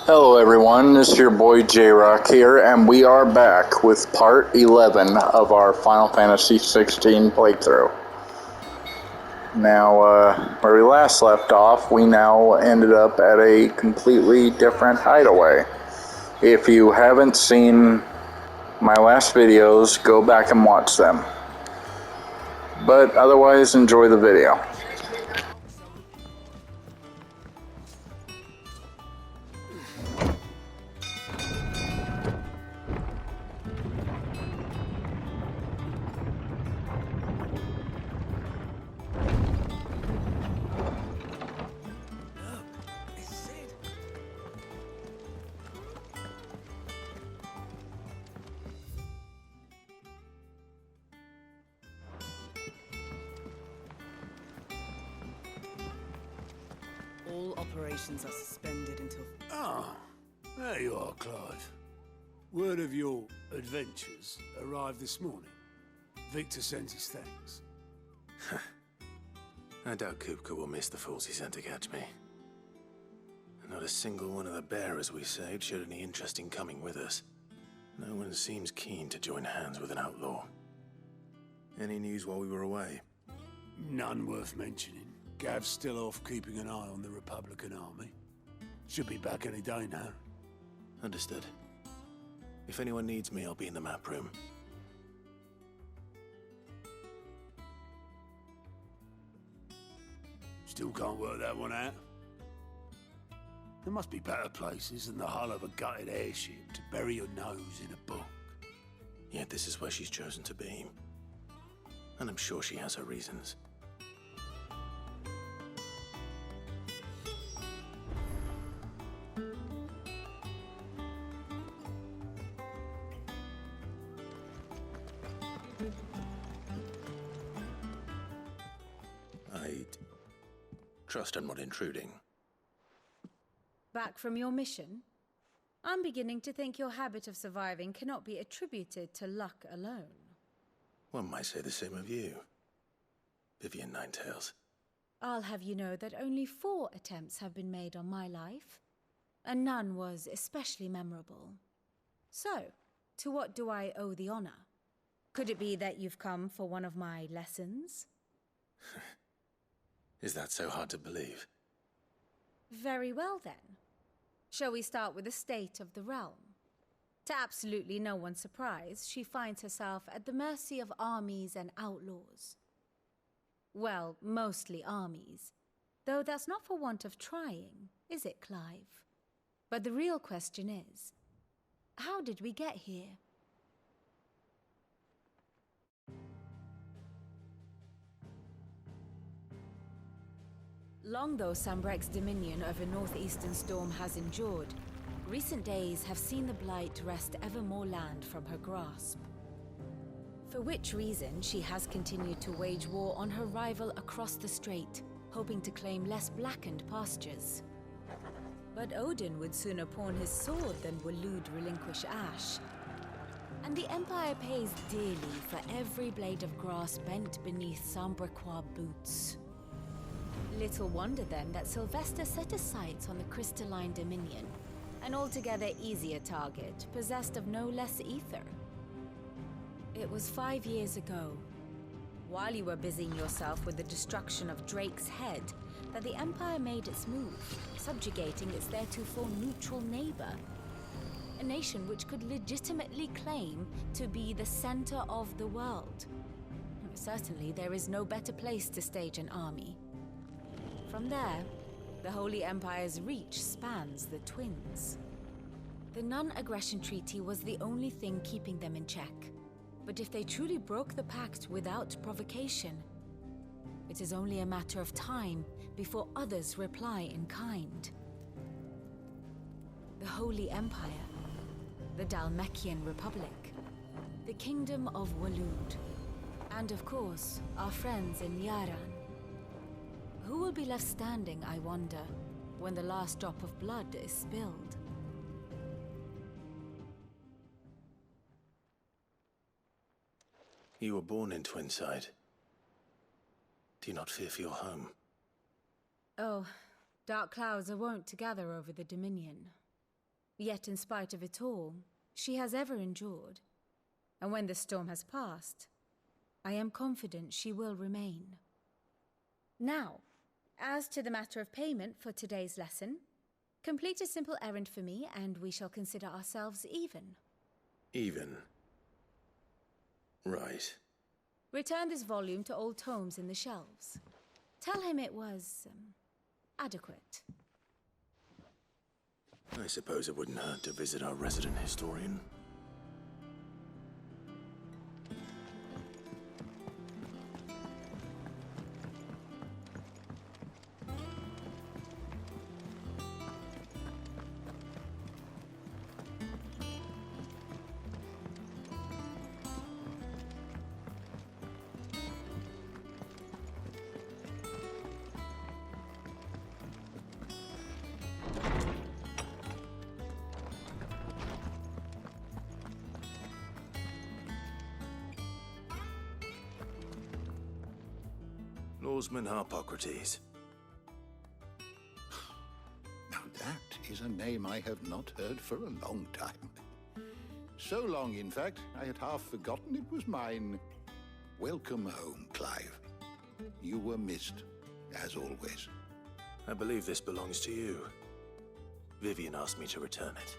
Hello everyone, this is your boy J-Rock here, and we are back with part 11 of our Final Fantasy XVI playthrough. Now, where we last left off, we now ended up at a completely different hideaway. If you haven't seen my last videos, go back and watch them. But otherwise, enjoy the video. All operations are suspended until... Ah, there you are, Clive. Word of your adventures arrived this morning. Victor sent his thanks. I doubt Kupka will miss the fools he sent to catch me. Not a single one of the bearers we saved showed any interest in coming with us. No one seems keen to join hands with an outlaw. Any news while we were away? None worth mentioning. Gav's still off keeping an eye on the Republican army. Should be back any day now. Understood. If anyone needs me, I'll be in the map room. Still can't work that one out. There must be better places than the hull of a gutted airship to bury your nose in a book. Yet this is where she's chosen to be. And I'm sure she has her reasons. I'd trust I'm not intruding. Back from your mission? I'm beginning to think your habit of surviving cannot be attributed to luck alone. One might say the same of you, Vivian Ninetails. I'll have you know that only 4 attempts have been made on my life, and none was especially memorable. So, to what do I owe the honor? Could it be that you've come for one of my lessons? Is that so hard to believe? Very well then. Shall we start with the state of the realm? To absolutely no one's surprise, she finds herself at the mercy of armies and outlaws. Well, mostly armies. Though that's not for want of trying, is it, Clive? But the real question is, how did we get here? Long though Sambrek's dominion over northeastern Storm has endured, recent days have seen the Blight wrest ever more land from her grasp. For which reason she has continued to wage war on her rival across the strait, hoping to claim less blackened pastures. But Odin would sooner pawn his sword than Waloed relinquish Ash. And the Empire pays dearly for every blade of grass bent beneath Sambrequois boots. Little wonder then that Sylvester set his sights on the crystalline dominion, an altogether easier target, possessed of no less ether. It was 5 years ago, while you were busying yourself with the destruction of Drake's head, that the Empire made its move, subjugating its theretofore neutral neighbor. A nation which could legitimately claim to be the center of the world. Certainly, there is no better place to stage an army. From there, the Holy Empire's reach spans the Twins. The non-aggression treaty was the only thing keeping them in check. But if they truly broke the pact without provocation, it is only a matter of time before others reply in kind. The Holy Empire, the Dhalmekian Republic, the Kingdom of Waloed, and of course, our friends in Yaran. Who will be left standing, I wonder, when the last drop of blood is spilled? You were born in Twinside. Do you not fear for your home? Oh, dark clouds are wont to gather over the Dominion. Yet in spite of it all, she has ever endured. And when the storm has passed, I am confident she will remain. Now, as to the matter of payment for today's lesson, complete a simple errand for me and we shall consider ourselves even. Even? Right. Return this volume to old tomes in the shelves. Tell him it was, adequate. I suppose it wouldn't hurt to visit our resident historian. Norseman Harpocrates. Now that is a name I have not heard for a long time. So long, in fact, I had half forgotten it was mine. Welcome home, Clive. You were missed, as always. I believe this belongs to you. Vivian asked me to return it.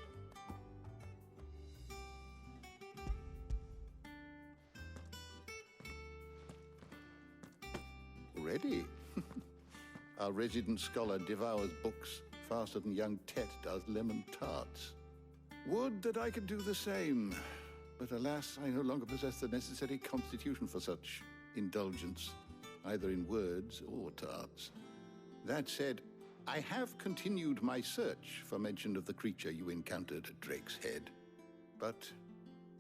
Already? Our resident scholar devours books faster than young Tet does lemon tarts. Would that I could do the same, but alas, I no longer possess the necessary constitution for such indulgence, either in words or tarts. That said, I have continued my search for mention of the creature you encountered at Drake's Head, but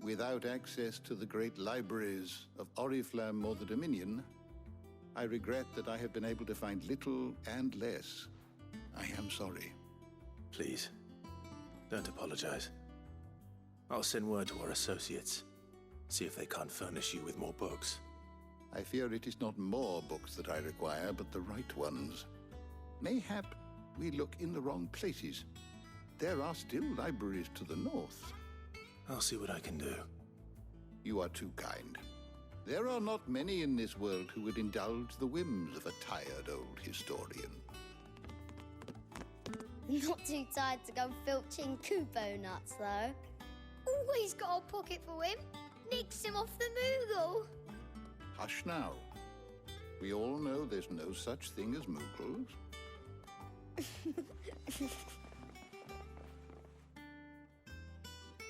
without access to the great libraries of Oriflamme or the Dominion, I regret that I have been able to find little and less. I am sorry. Please, don't apologize. I'll send word to our associates. See if they can't furnish you with more books. I fear it is not more books that I require, but the right ones. Mayhap we look in the wrong places. There are still libraries to the north. I'll see what I can do. You are too kind. There are not many in this world who would indulge the whims of a tired old historian. Not too tired to go filching Kupo nuts, though. Always got a pocket for him. Nicks him off the Moogle. Hush now. We all know there's no such thing as Moogles.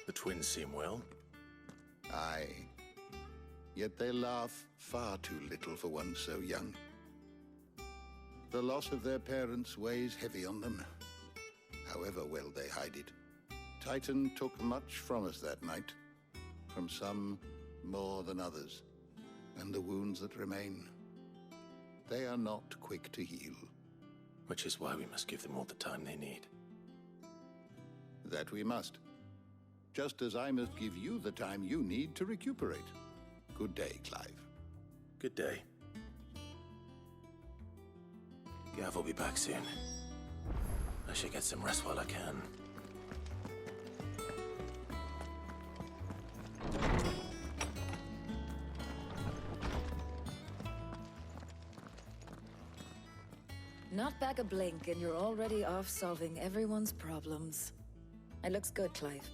The twins seem well. Aye. Yet they laugh far too little for one so young. The loss of their parents weighs heavy on them, however well they hide it. Titan took much from us that night, from some more than others, and the wounds that remain, they are not quick to heal. Which is why we must give them all the time they need. That we must. Just as I must give you the time you need to recuperate. Good day, Clive. Good day. Gav will be back soon. I should get some rest while I can. Not back a blink and you're already off solving everyone's problems. It looks good, Clive.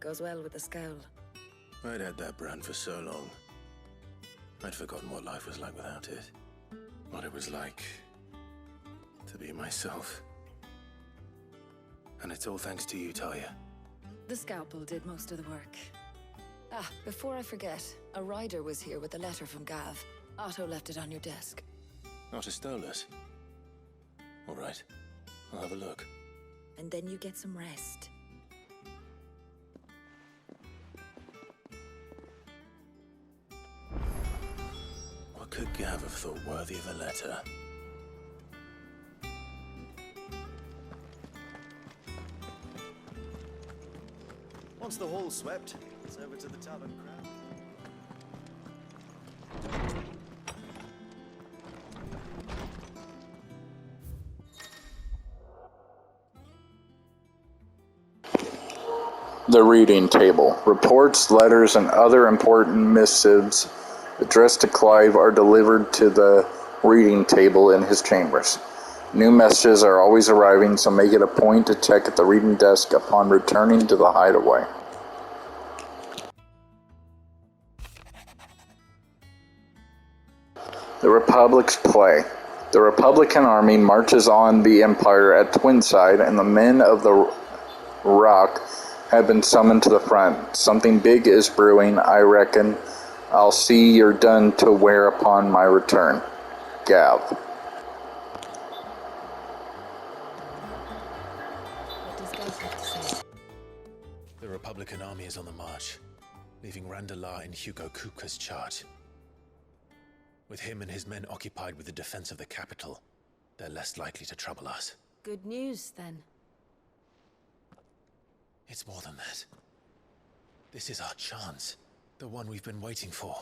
Goes well with the scowl. I'd had that brand for so long. I'd forgotten what life was like without it. What it was like to be myself. And it's all thanks to you, Talia. The scalpel did most of the work. Ah, before I forget, a rider was here with a letter from Gav. Otto left it on your desk. Not a Stolas. All right, I'll have a look. And then you get some rest. What could Gav have thought worthy of a letter? Once the hall's swept, it's over to the tavern crowd. The reading table. Reports, letters, and other important missives addressed to Clive are delivered to the reading table in his chambers. New messages are always arriving, so make it a point to check at the reading desk upon returning to the hideaway. The Republic's play. The Republican army marches on the Empire at Twinside, and the men of the Rock have been summoned to the front. Something big is brewing, I reckon. I'll see you're done to wear upon my return. Gav. What does Gav have to say? The Republican army is on the march, leaving Randalar in Hugo Kupka's charge. With him and his men occupied with the defense of the capital, they're less likely to trouble us. Good news, then. It's more than that. This is our chance, the one we've been waiting for.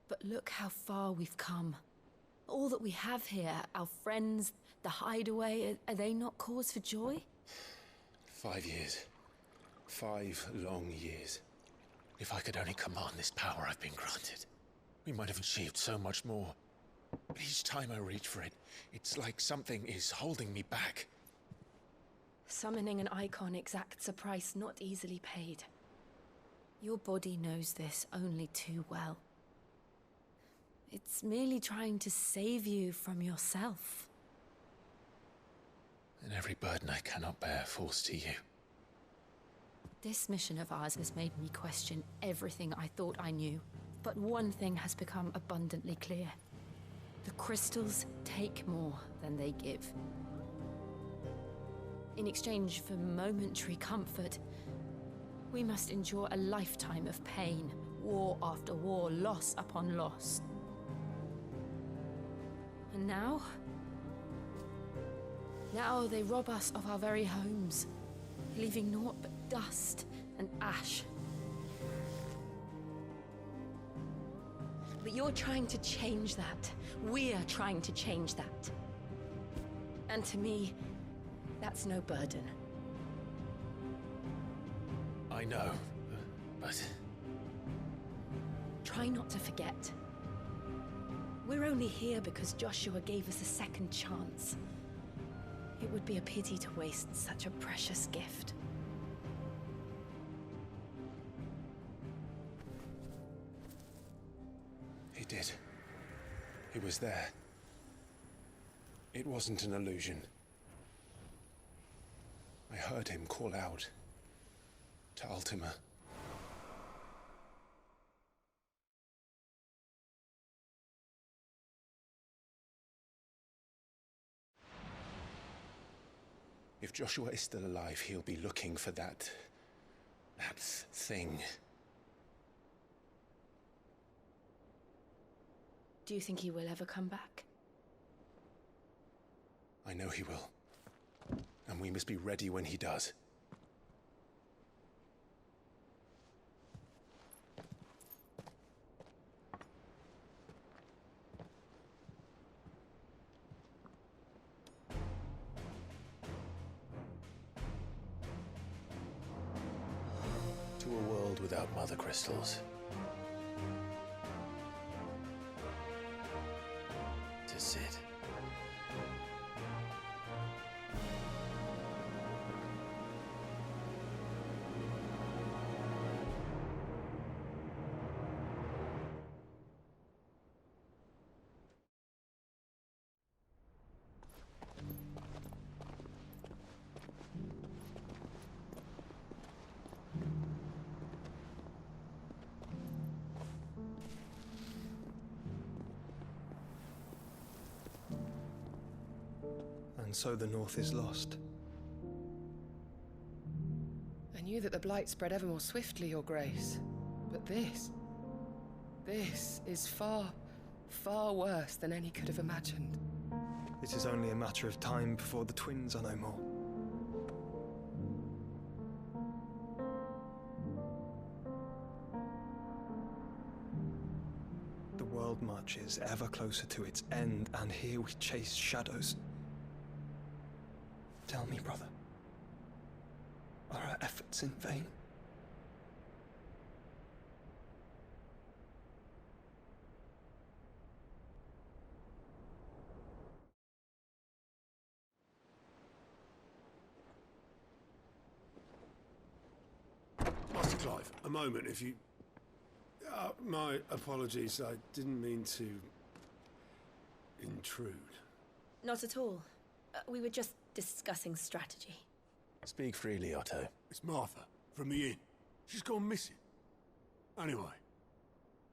But look how far we've come. All that we have here, our friends, the hideaway, are they not cause for joy? 5 years. 5 long years. If I could only command this power I've been granted, we might have achieved so much more. But each time I reach for it, it's like something is holding me back. Summoning an icon exacts a price not easily paid. Your body knows this only too well. It's merely trying to save you from yourself. And every burden I cannot bear falls to you. This mission of ours has made me question everything I thought I knew. But one thing has become abundantly clear. The crystals take more than they give. In exchange for momentary comfort, we must endure a lifetime of pain, war after war, loss upon loss. And now they rob us of our very homes, leaving naught but dust and ash. But you're trying to change that. We're trying to change that. And to me, that's no burden. I know, but... Try not to forget. We're only here because Joshua gave us a second chance. It would be a pity to waste such a precious gift. He did. He was there. It wasn't an illusion. I heard him call out to Ultima. If Joshua is still alive, he'll be looking for that thing. Do you think he will ever come back? I know he will. And we must be ready when he does. To a world without mother crystals. To Sid. And so the North is lost. I knew that the Blight spread ever more swiftly, Your Grace. But this is far, far worse than any could have imagined. It is only a matter of time before the twins are no more. The world world marches ever closer to its end, and here we chase shadows. Tell me, brother, are our efforts in vain? Master Clive, a moment, if you... my apologies, I didn't mean to... intrude. Not at all. We were just discussing strategy. Speak freely, Otto. It's Martha, from the inn. She's gone missing. Anyway,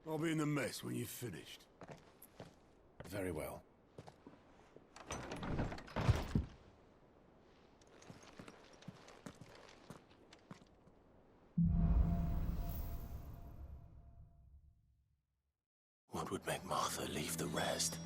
I'll be in the mess when you've finished. Very well. What would make Martha leave the rest?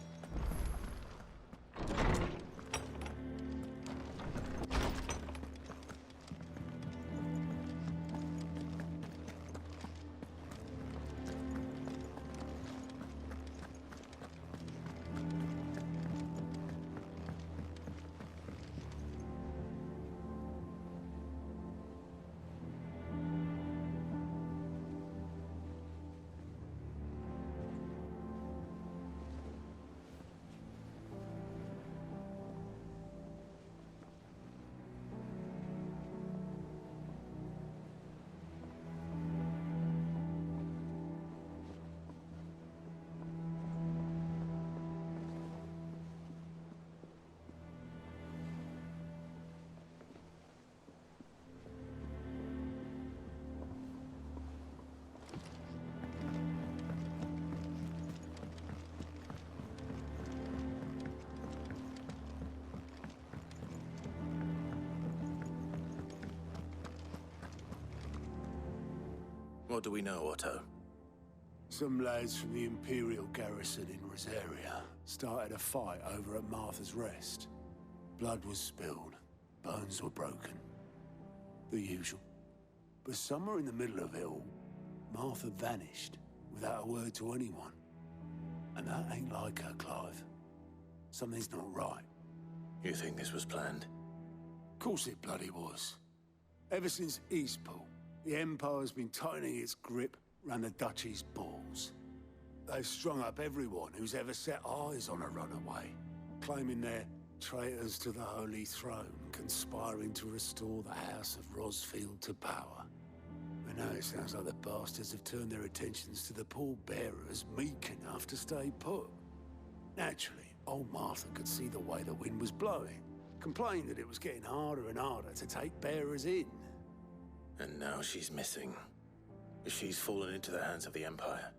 What do we know, Otto? Some lads from the Imperial garrison in Rosaria started a fight over at Martha's Rest. Blood was spilled, bones were broken. The usual. But somewhere in the middle of it all, Martha vanished without a word to anyone. And that ain't like her, Clive. Something's not right. You think this was planned? Of course it bloody was. Ever since Eastpool, the Empire's been tightening its grip round the Duchy's balls. They've strung up everyone who's ever set eyes on a runaway, claiming they're traitors to the Holy Throne, conspiring to restore the House of Rosfield to power. And now it sounds like the bastards have turned their attentions to the pallbearers meek enough to stay put. Naturally, old Martha could see the way the wind was blowing, complained that it was getting harder and harder to take bearers in. And now she's missing. If she's fallen into the hands of the Empire,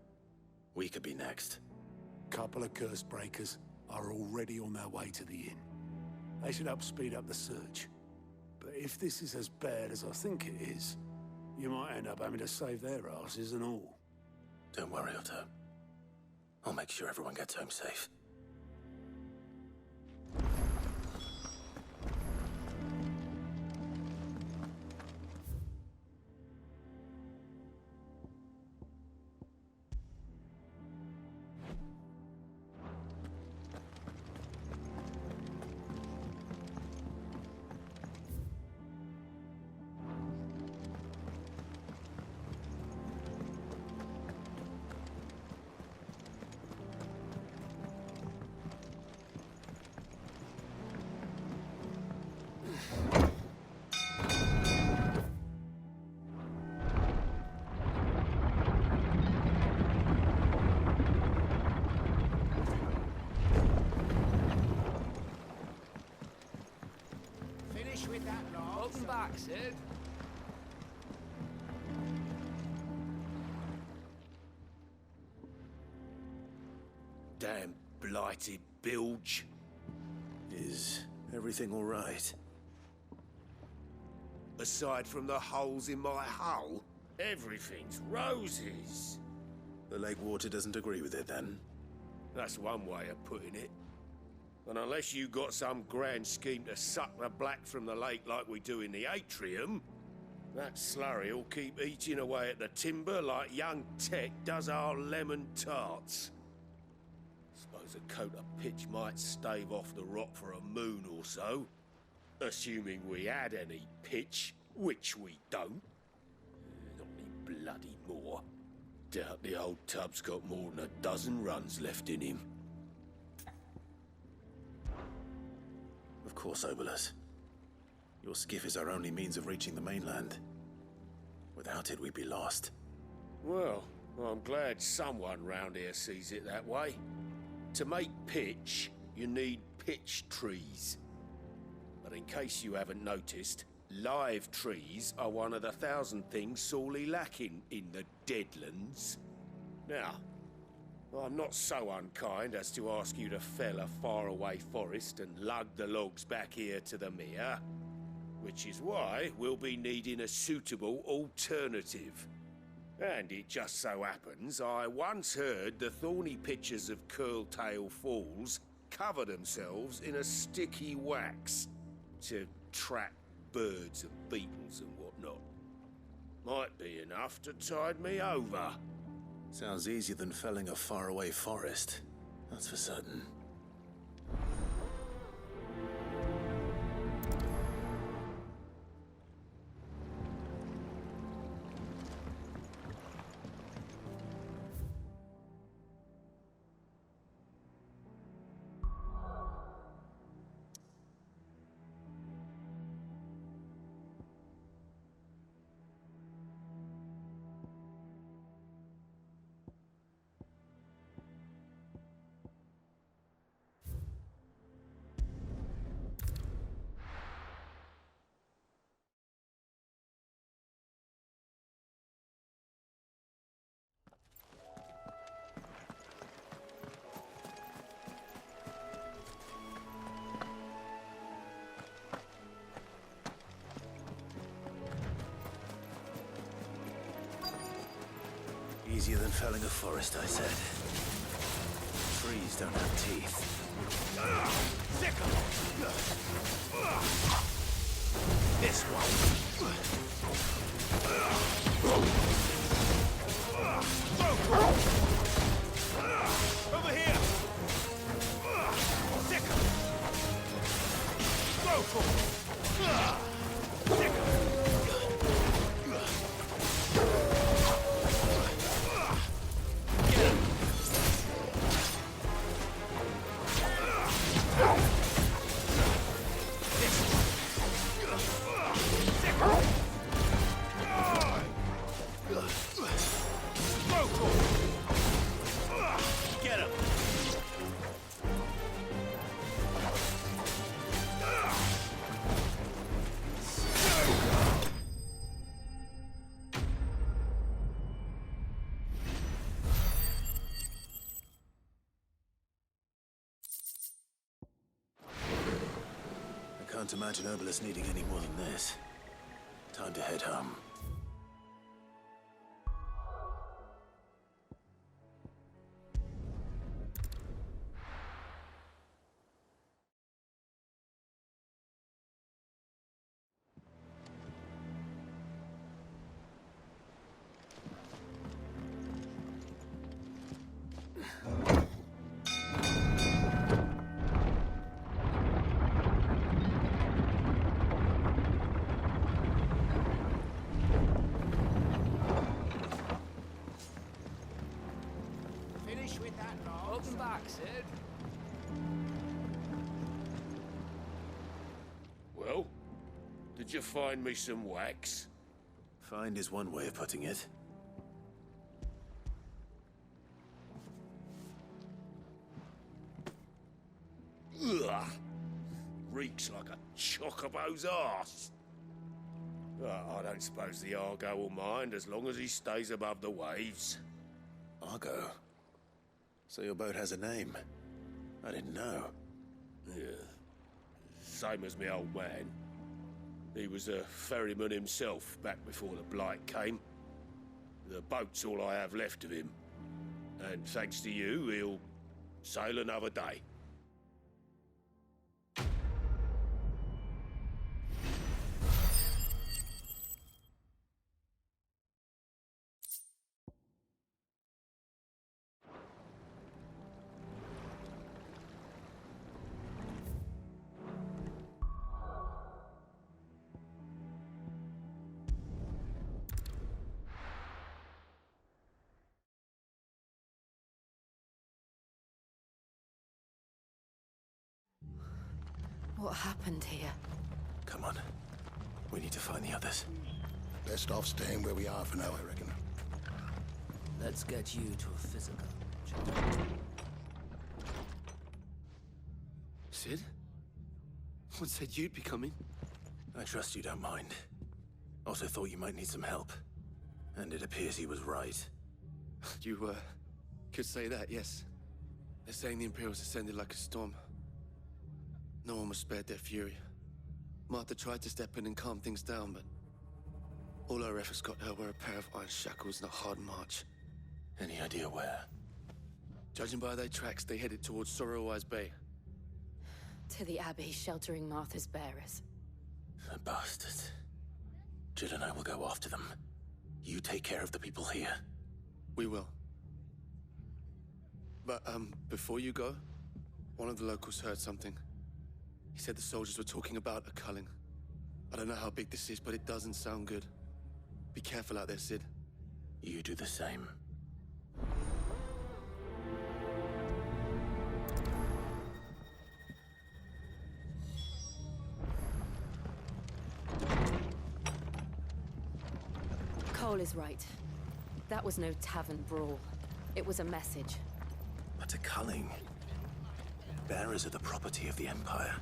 we could be next. Couple of curse breakers are already on their way to the inn. They should help speed up the search. But if this is as bad as I think it is, you might end up having to save their asses and all. Don't worry, Otto. I'll make sure everyone gets home safe. With that lot. Welcome back, Sid. Damn blighted bilge. Is everything all right? Aside from the holes in my hull, everything's roses. The lake water doesn't agree with it, then? That's one way of putting it. And unless you got some grand scheme to suck the black from the lake like we do in the atrium, that slurry will keep eating away at the timber like young Tech does our lemon tarts. Suppose a coat of pitch might stave off the rot for a moon or so. Assuming we had any pitch, which we don't. Not any bloody more. Doubt the old tub's got more than a dozen runs left in him. Of course, Obolus. Your skiff is our only means of reaching the mainland. Without it, we'd be lost. Well, I'm glad someone round here sees it that way. To make pitch, you need pitch trees. But in case you haven't noticed, live trees are one of the 1,000 things sorely lacking in the Deadlands. Now, I'm not so unkind as to ask you to fell a faraway forest and lug the logs back here to the mere, which is why we'll be needing a suitable alternative. And it just so happens I once heard the thorny pitchers of Curltail Falls cover themselves in a sticky wax to trap birds and beetles and whatnot. Might be enough to tide me over. Sounds easier than felling a faraway forest. That's for certain. Easier than felling a forest, I said. Trees don't have teeth. This one. Over here! Can't imagine Obolus needing any more than this. Time to head home. Welcome back, Sid. Well, did you find me some wax? Find is one way of putting it. Ugh. Reeks like a chocobo's arse. I don't suppose the Argo will mind as long as he stays above the waves. Argo? So your boat has a name? I didn't know. Yeah. Same as my old man. He was a ferryman himself back before the Blight came. The boat's all I have left of him. And thanks to you, he'll sail another day. What happened here? Come on. We need to find the others. Best off staying where we are for now, I reckon. Let's get you to a physical. Sid? What said you'd be coming? I trust you don't mind. Also thought you might need some help. And it appears he was right. You, could say that, yes. They're saying the Imperials ascended like a storm. No one was spared their fury. Martha tried to step in and calm things down, but all our efforts got her were a pair of iron shackles and a hard march. Any idea where? Judging by their tracks, they headed towards Sorrowwise Bay. To the Abbey, sheltering Martha's bearers. The bastards. Jill and I will go after them. You take care of the people here. We will. But, before you go, one of the locals heard something. He said the soldiers were talking about a culling. I don't know how big this is, but it doesn't sound good. Be careful out there, Sid. You do the same. Cole is right. That was no tavern brawl. It was a message. But a culling. Bearers are the property of the Empire.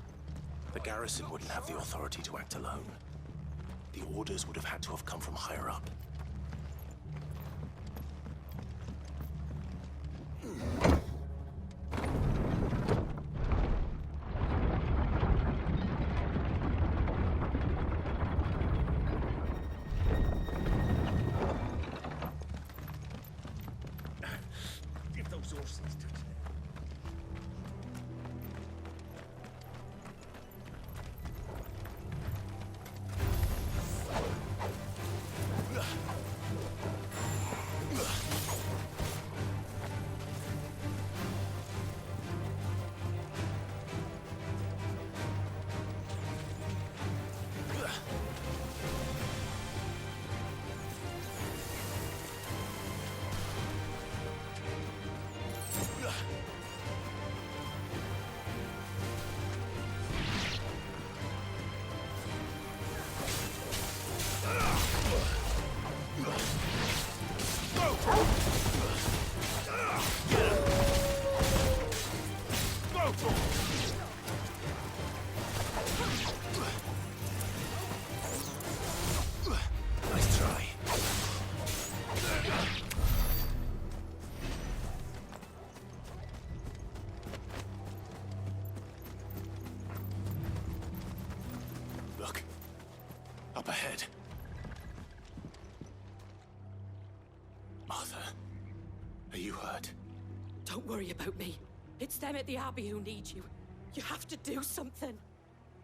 The garrison wouldn't have the authority to act alone. The orders would have had to have come from higher up. If those horses touch Nice try. Look. Up ahead. Martha, are you hurt? Don't worry about me. It's them at the Abbey who need you. You have to do something.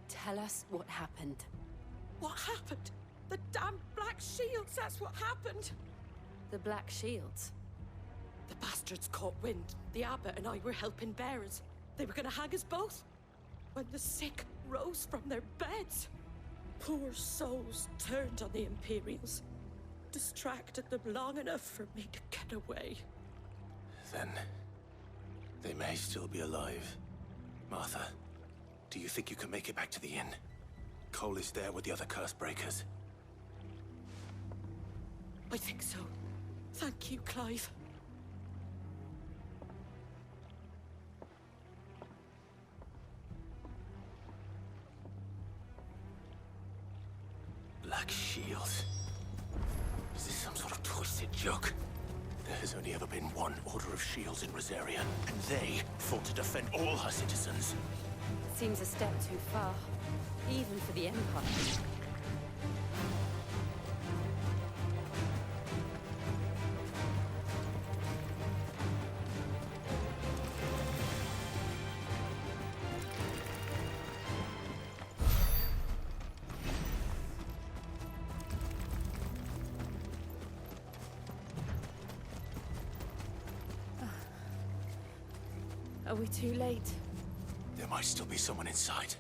Tell us what happened. What happened? The damn Black Shields, that's what happened. The Black Shields? The bastards caught wind. The Abbot and I were helping bearers. They were gonna hang us both. When the sick rose from their beds, poor souls turned on the Imperials. Distracted them long enough for me to get away. Then they may still be alive. Martha, do you think you can make it back to the inn? Cole is there with the other curse breakers. I think so. Thank you, Clive. Black Shields. Is this some sort of twisted joke? There has only ever been one Order of Shields in Rosaria, and they fought to defend all her citizens. Seems a step too far, even for the Empire. Are we too late? There might still be someone inside.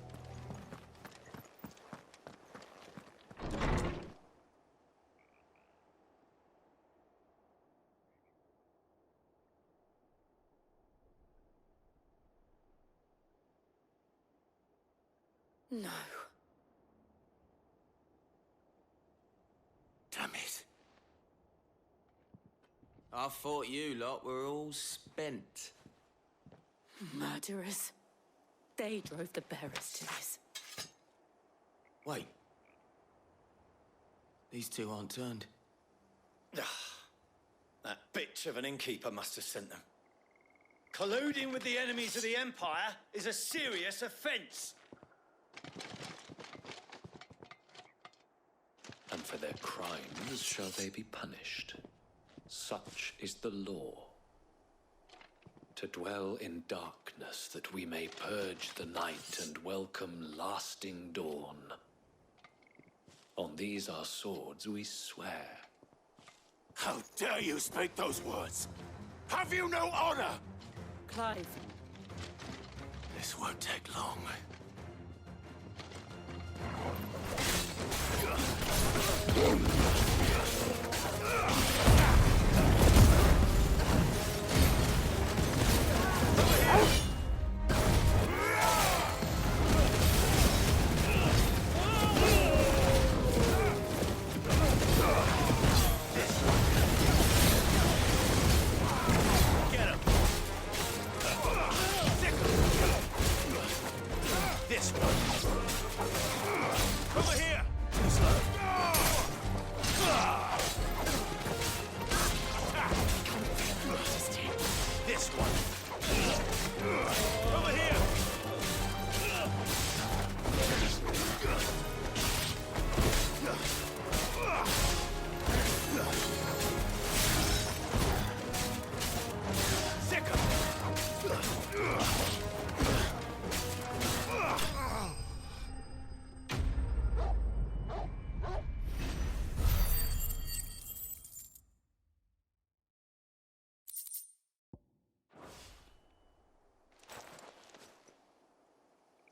No. Damn it. I thought you lot were all spent. Murderers. They drove the bearers to this. Wait. These two aren't turned. That bitch of an innkeeper must have sent them. Colluding with the enemies of the Empire is a serious offense. And for their crimes shall they be punished. Such is the law. To dwell in darkness that we may purge the night and welcome lasting dawn. On these our swords we swear. How dare you speak those words? Have you no honor? Clive. This won't take long. This one. Over here! This one. Over here!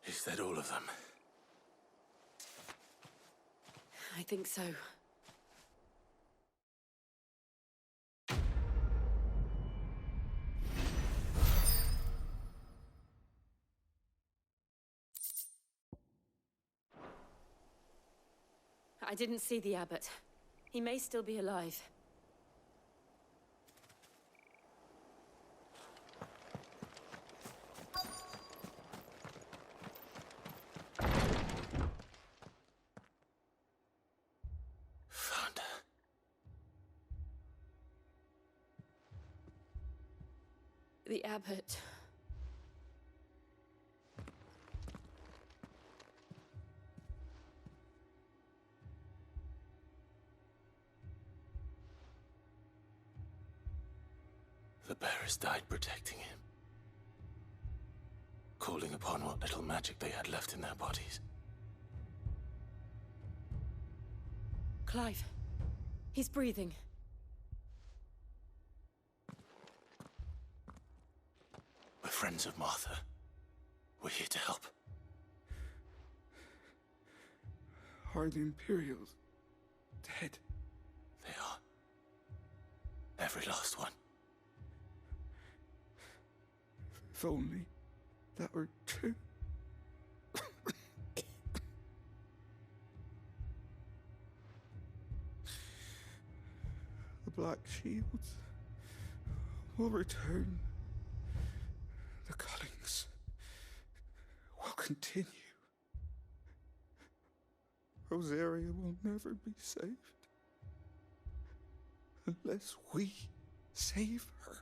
Is that all of them? I think so. I didn't see the abbot. He may still be alive. Found her. The abbot. The bearers died protecting him. Calling upon what little magic they had left in their bodies. Clive. He's breathing. We're friends of Martha. We're here to help. Are the Imperials dead? They are. Every last one. If only that were true. The Black Shields will return. The cullings will continue. Rosaria will never be saved unless we save her.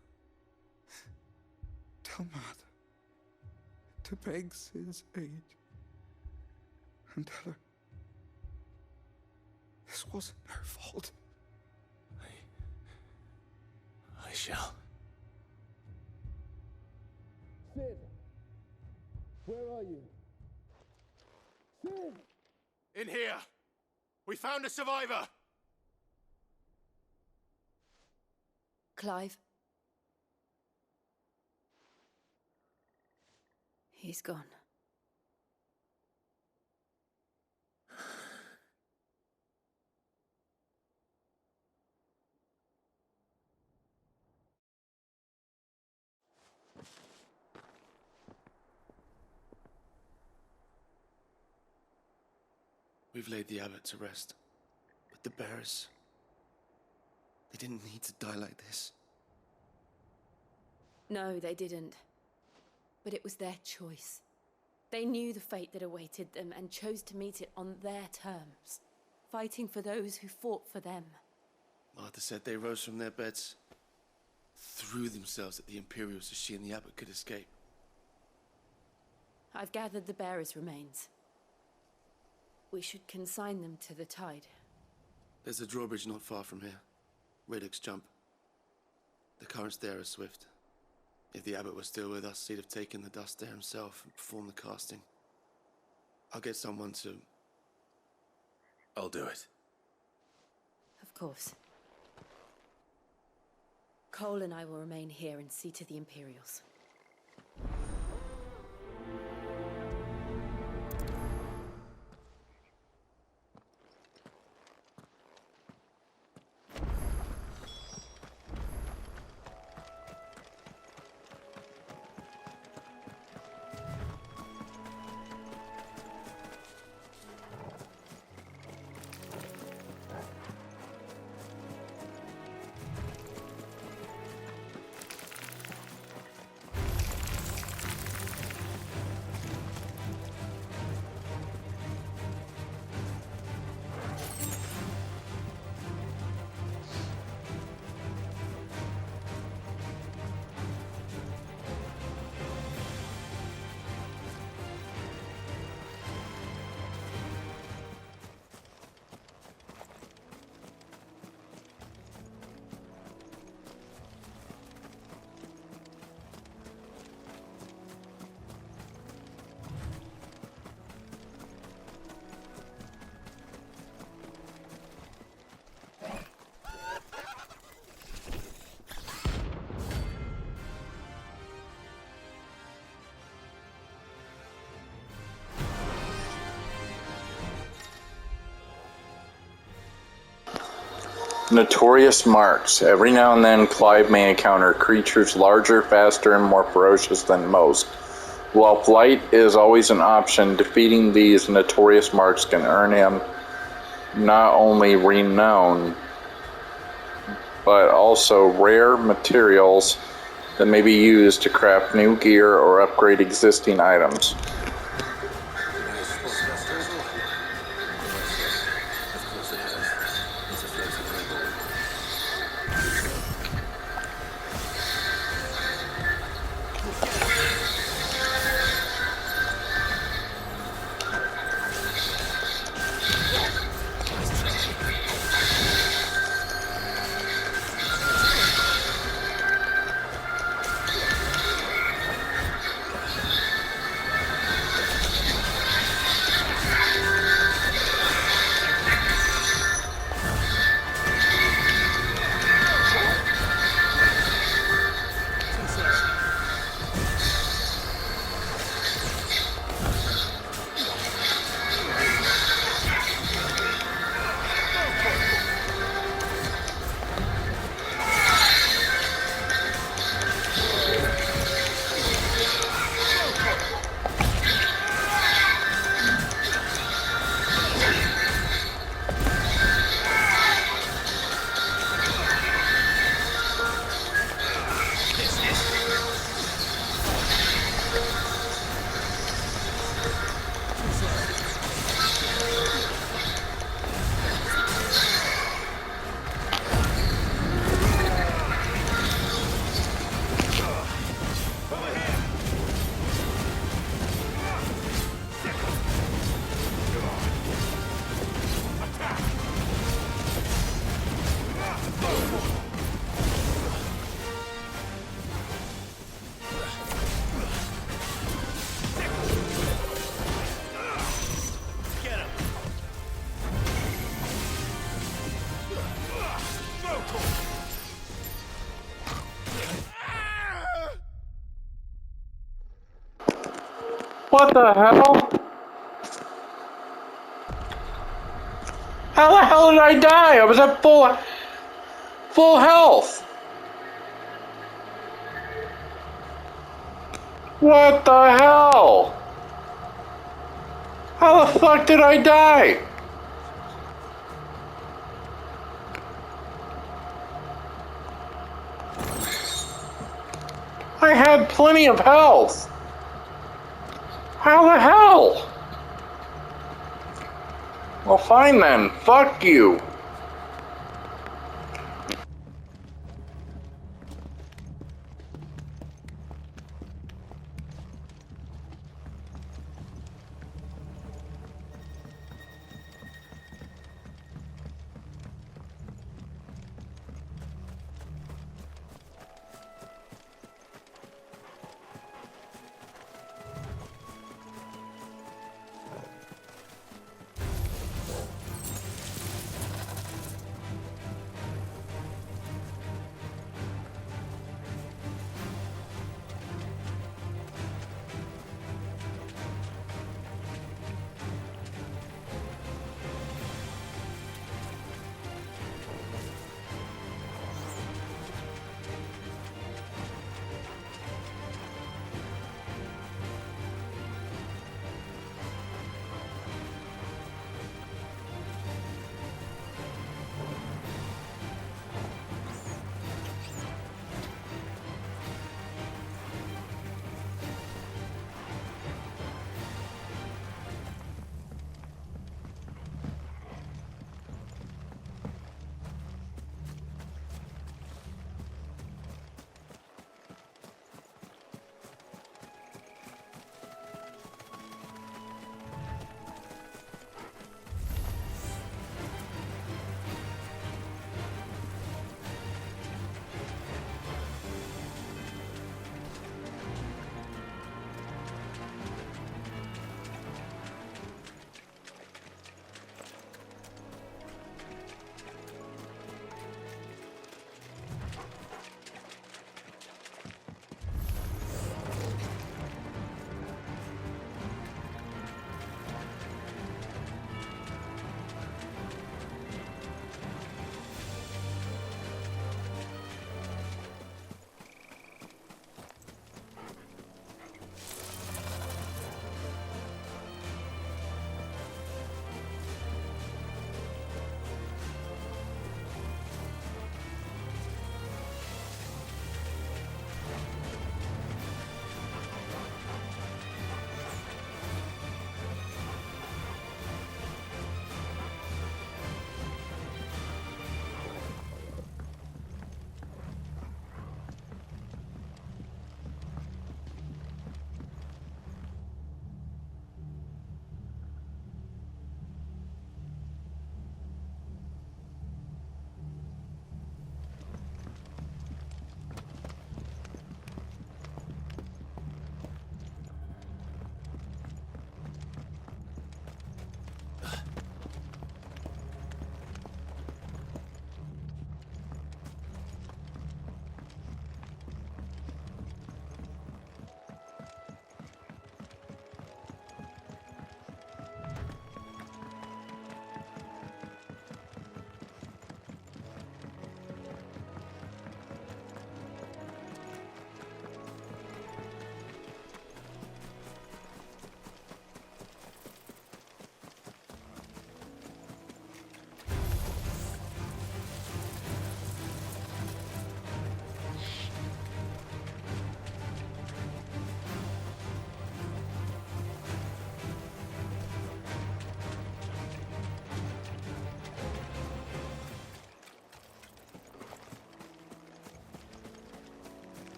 Tell Mother to beg Sid's aid and tell her this wasn't her fault. I shall. Sid! Where are you? Sid! In here! We found a survivor! Clive. He's gone. we've laid the abbot to rest. But the bearers, they didn't need to die like this. No, they didn't. But it was their choice. They knew the fate that awaited them and chose to meet it on their terms, fighting for those who fought for them. Martha said they rose from their beds, threw themselves at the Imperials so she and the abbot could escape. I've gathered the bearers' remains. We should consign them to the tide. There's a drawbridge not far from here. Radix Jump. The currents there are swift. If the abbot was still with us, he'd have taken the dust there himself and performed the casting. I'll get someone to... I'll do it. Of course. Cole and I will remain here and see to the Imperials. Notorious marks. Every now and then Clive may encounter creatures larger, faster, and more ferocious than most. While flight is always an option, defeating these notorious marks can earn him not only renown, but also rare materials that may be used to craft new gear or upgrade existing items. What the hell? How the hell did I die? I was at full health. What the hell? How the fuck did I die? I had plenty of health. How the hell? Well, fine then. Fuck you.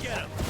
Get him!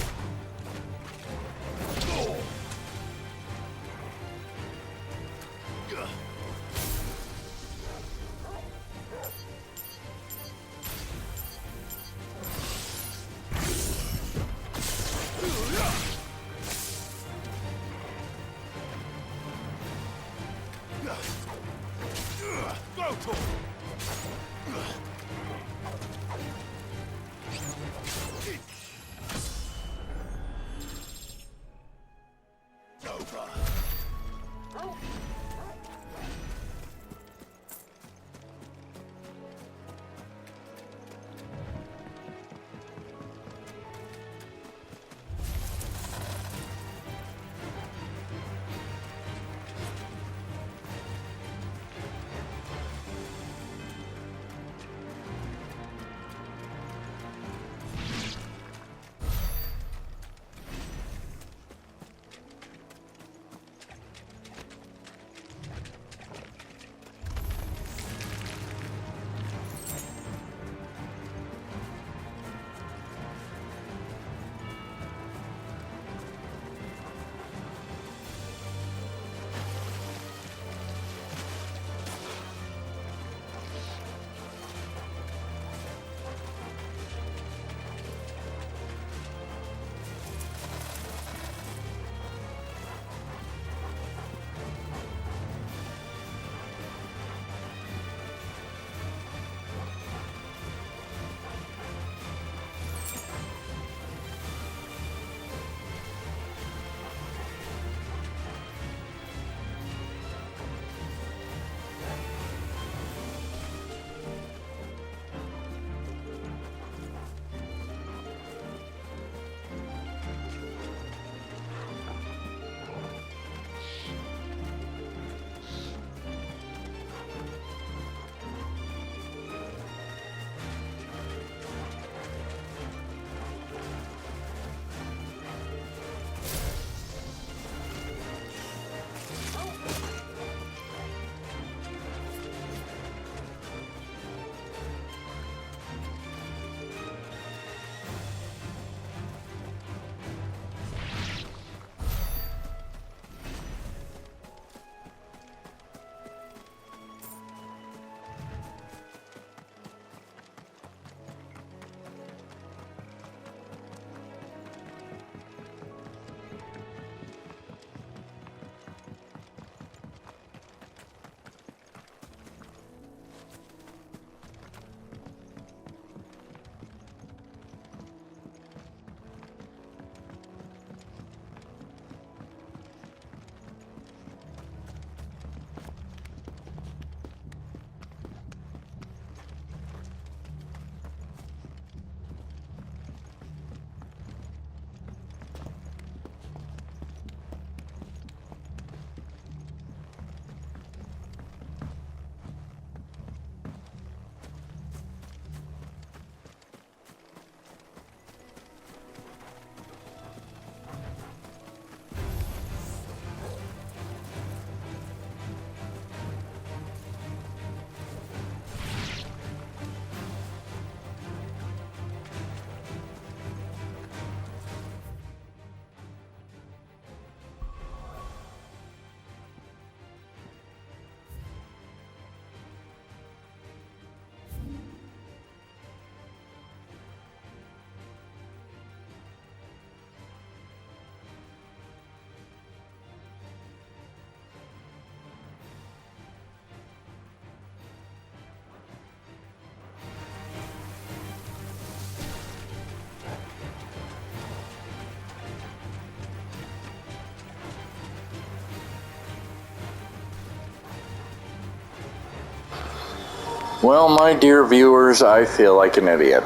Well, my dear viewers, I feel like an idiot.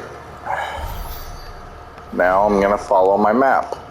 Now I'm gonna follow my map.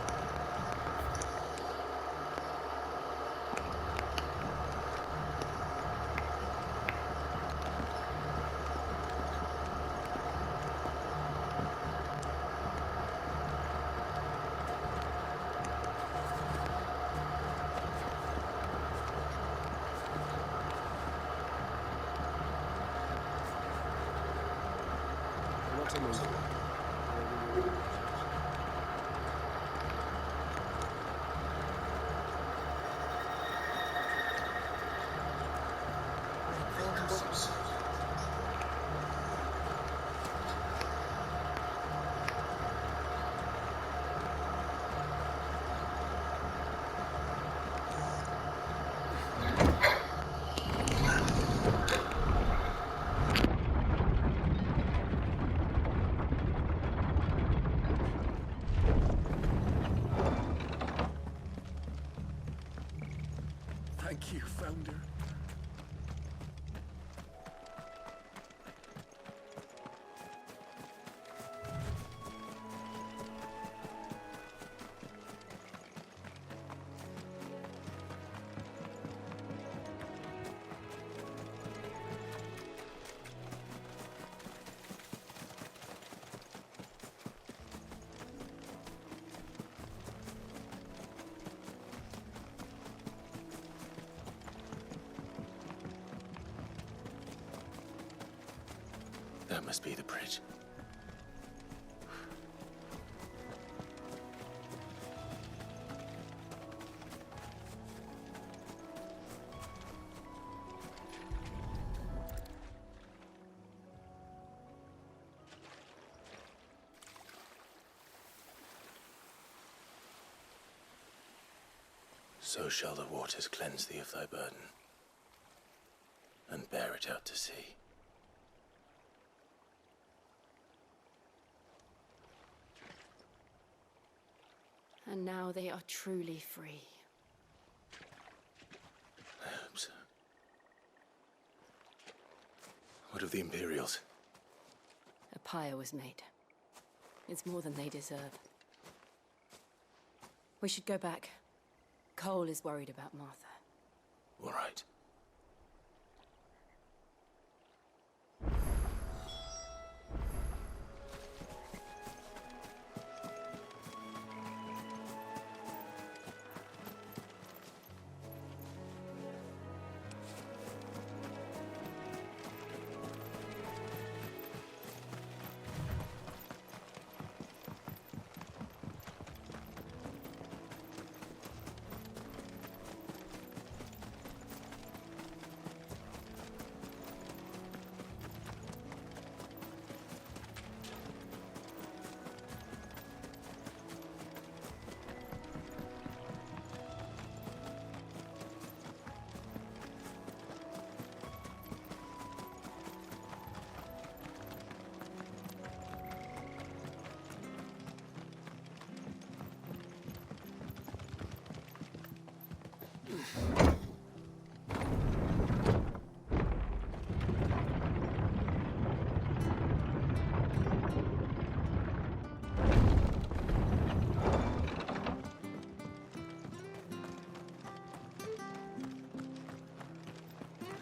Thank you, Founder. That must be the bridge. So shall the waters cleanse thee of thy burden, and bear it out to sea. And now they are truly free. I hope so. What of the Imperials? A pyre was made. It's more than they deserve. We should go back. Cole is worried about Martha. All right.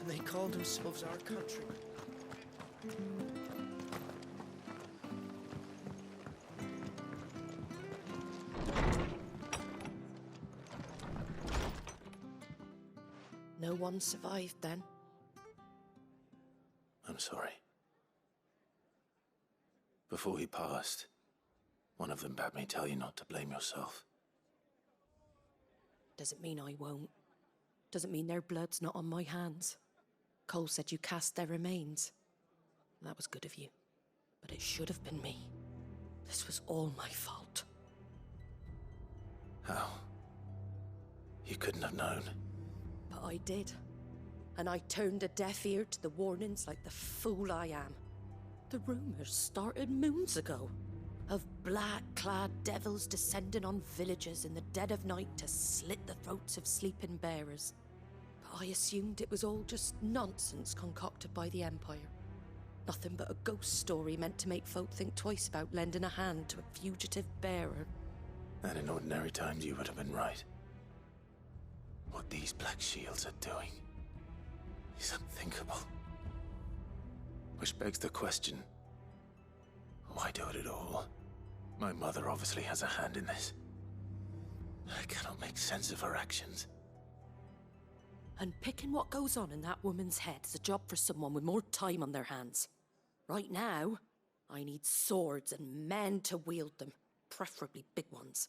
And they called themselves our countrymen. No one survived then? I'm sorry. Before he passed, one of them bade me tell you not to blame yourself. Doesn't mean I won't. Doesn't mean their blood's not on my hands. Cole said you cast their remains. That was good of you. But it should have been me. This was all my fault. How? You couldn't have known. But I did. And I turned a deaf ear to the warnings like the fool I am. The rumors started moons ago. Of black-clad devils descending on villages in the dead of night to slit the throats of sleeping bearers. But I assumed it was all just nonsense concocted by the Empire. Nothing but a ghost story meant to make folk think twice about lending a hand to a fugitive bearer. And in ordinary times you would have been right. What these Black Shields are doing is unthinkable. Which begs the question, why do it at all? My mother obviously has a hand in this. I cannot make sense of her actions. And picking what goes on in that woman's head is a job for someone with more time on their hands. Right now, I need swords and men to wield them, preferably big ones.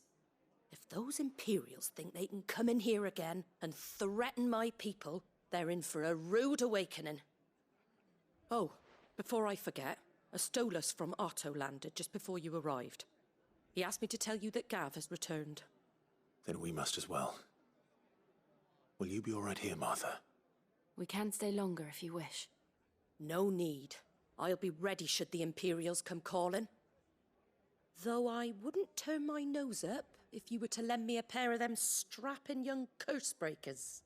If those Imperials think they can come in here again and threaten my people, they're in for a rude awakening. Oh, before I forget, a Stolas from Otto landed just before you arrived. He asked me to tell you that Gav has returned. Then we must as well. Will you be all right here, Martha? We can stay longer if you wish. No need. I'll be ready should the Imperials come calling. Though I wouldn't turn my nose up if you were to lend me a pair of them strapping young curse breakers.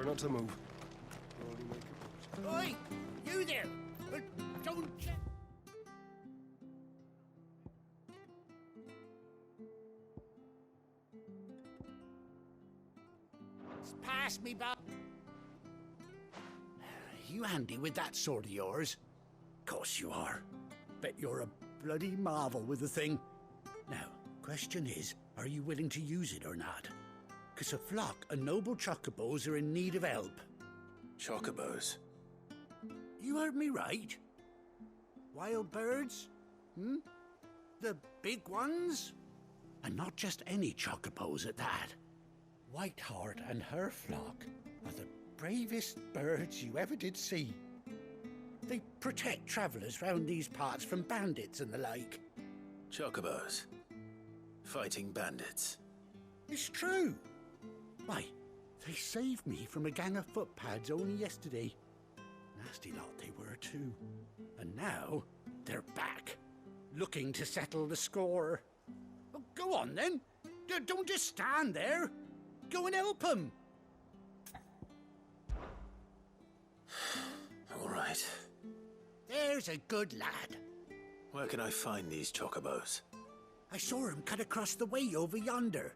her not to move. Oi! You there! Don't... Pass me back. You handy with that sword of yours? Course you are. Bet you're a bloody marvel with the thing. Now, question is, are you willing to use it or not? 'Cause a flock of noble chocobos are in need of help. Chocobos? You heard me right. Wild birds? Hmm? The big ones? And not just any chocobos at that. Whiteheart and her flock are the bravest birds you ever did see. They protect travellers round these parts from bandits and the like. Chocobos? Fighting bandits? It's true. Why, they saved me from a gang of footpads only yesterday. Nasty lot they were too. And now they're back, looking to settle the score. Well, go on then. Don't just stand there. Go and help them. All right. There's a good lad. Where can I find these chocobos? I saw him cut across the way over yonder.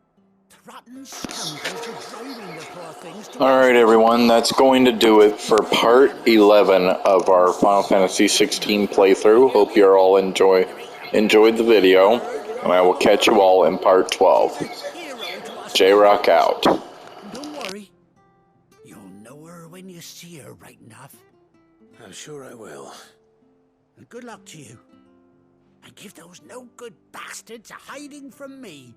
The rotten scoundrels are driving the poor things to... Alright everyone, that's going to do it for part 11 of our Final Fantasy XVI playthrough. Hope you all enjoyed the video, and I will catch you all in part 12. J-Rock out. Don't worry. You'll know her when you see her, right enough. I'm sure I will. And good luck to you. And give those no-good bastards a hiding from me.